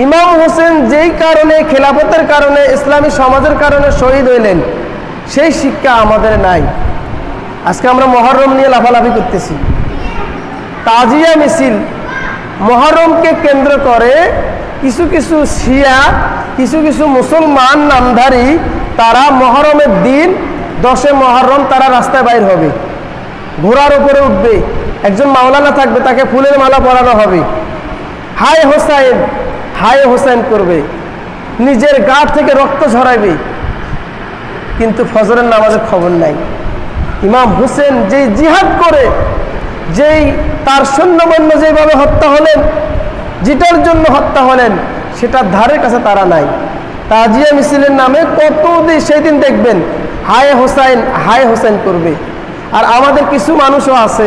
ইমাম হোসেন যেই কারণে খেলাফতের কারণে ইসলামী সমাজের কারণে শহীদ হইলেন, সেই শিক্ষা আমাদের নাই। আজকে আমরা মহরম নিয়ে লাফালাফি করতেছি। তাজিয়া মিছিল, মহরমকে কেন্দ্র করে কিছু কিছু শিয়া, কিছু কিছু মুসলমান নামধারী, তারা মহরমের দিন 10 মহরম তারা রাস্তায় বাইর হবে, ঘোড়ার উপরে উঠবে, একজন মাওলানা থাকবে, তাকে ফুলের মালা পরানো হবে, হায় হোসাইন হায় হোসাইন করবে, নিজের গা থেকে রক্ত ঝরাইবে, কিন্তু ফজরের নামাজের খবর নাই। ইমাম হোসেন যেই জিহাদ করে, যেই তার সৈন্যবাহিনী যেভাবে হত্যা হলেন, যেটার জন্য হত্যা হলেন, সেটার ধারের কাছে তারা নাই। তাজিয়া মিছিলের নামে কতদিন সেই দিন দেখবেন হায় হোসাইন করবে। আর আমাদের কিছু মানুষও আছে